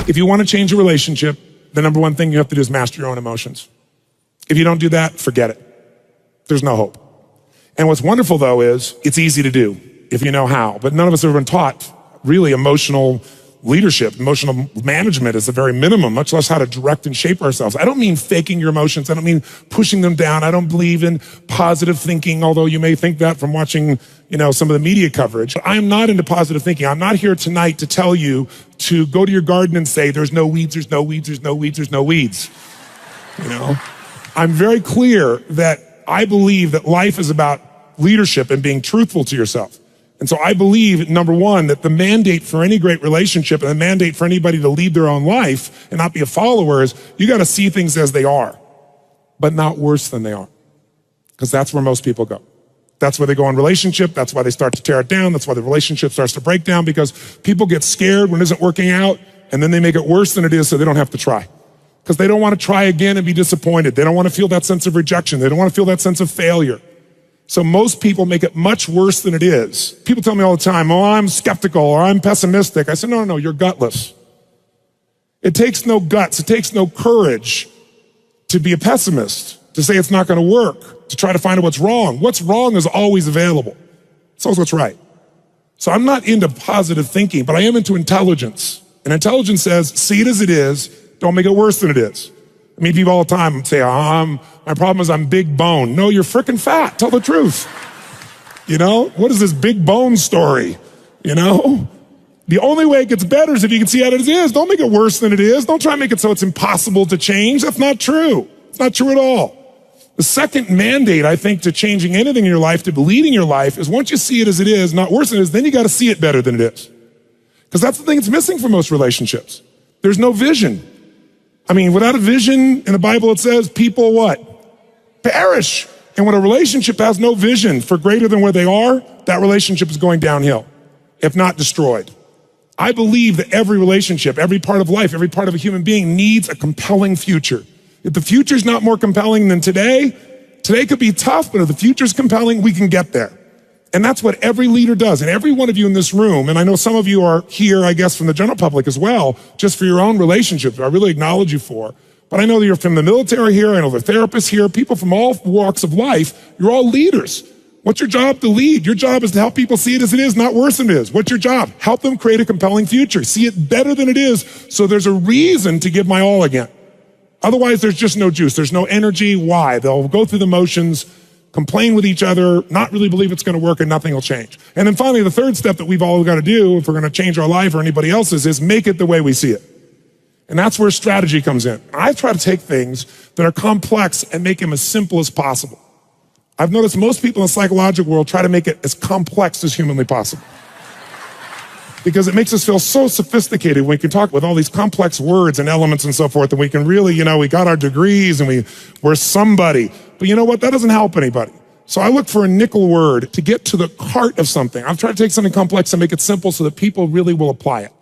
If you want to change a relationship, the number one thing you have to do is master your own emotions. If you don't do that, forget it. There's no hope. And what's wonderful, though, is it's easy to do if you know how. But none of us have ever been taught really emotional leadership. Emotional management is the very minimum, much less how to direct and shape ourselves. I don't mean faking your emotions. I don't mean pushing them down. I don't believe in positive thinking, although you may think that from watching, some of the media coverage. I am not into positive thinking. I'm not here tonight to tell you to go to your garden and say, there's no weeds, there's no weeds, there's no weeds, there's no weeds. I'm very clear that I believe that life is about leadership and being truthful to yourself. And so I believe, number one, that the mandate for any great relationship and the mandate for anybody to lead their own life and not be a follower is you got to see things as they are, but not worse than they are. Because that's where most people go. That's where they go in relationship. That's why they start to tear it down. That's why the relationship starts to break down, because people get scared when it isn't working out, and then they make it worse than it is so they don't have to try. Because they don't want to try again and be disappointed. They don't want to feel that sense of rejection. They don't want to feel that sense of failure. So most people make it much worse than it is. People tell me all the time, oh, I'm skeptical or I'm pessimistic. I said, no, you're gutless. It takes no guts. It takes no courage to be a pessimist, to say it's not going to work, to try to find out what's wrong. What's wrong is always available. It's always what's right. So I'm not into positive thinking, but I am into intelligence. And intelligence says, see it as it is. Don't make it worse than it is. I mean, people all the time say, my problem is I'm big bone. No, you're freaking fat. Tell the truth. What is this big bone story? The only way it gets better is if you can see how it is. Don't make it worse than it is. Don't try and make it so it's impossible to change. That's not true. It's not true at all. The second mandate, I think, to changing anything in your life, to leading your life, is once you see it as it is, not worse than it is, then you got to see it better than it is. Because that's the thing that's missing from most relationships. There's no vision. I mean, without a vision, in the Bible it says people what? Perish. And when a relationship has no vision for greater than where they are, that relationship is going downhill, if not destroyed. I believe that every relationship, every part of life, every part of a human being needs a compelling future. If the future's not more compelling than today could be tough, but if the future's compelling, we can get there. And that's what every leader does. And every one of you in this room, and I know some of you are here, I guess, from the general public as well, just for your own relationships, I really acknowledge you for. But I know that you're from the military here, I know the therapists here, people from all walks of life, you're all leaders. What's your job? To lead. Your job is to help people see it as it is, not worse than it is. What's your job? Help them create a compelling future. See it better than it is, so there's a reason to give my all again. Otherwise, there's just no juice. There's no energy. Why? They'll go through the motions, complain with each other, not really believe it's going to work, and nothing will change. And then finally, the third step that we've all got to do if we're going to change our life or anybody else's is make it the way we see it. And that's where strategy comes in. I try to take things that are complex and make them as simple as possible. I've noticed most people in the psychological world try to make it as complex as humanly possible. Because it makes us feel so sophisticated when we can talk with all these complex words and elements and so forth, and we can really, we got our degrees and we're somebody. But you know what? That doesn't help anybody. So I look for a nickel word to get to the heart of something. I've tried to take something complex and make it simple so that people really will apply it.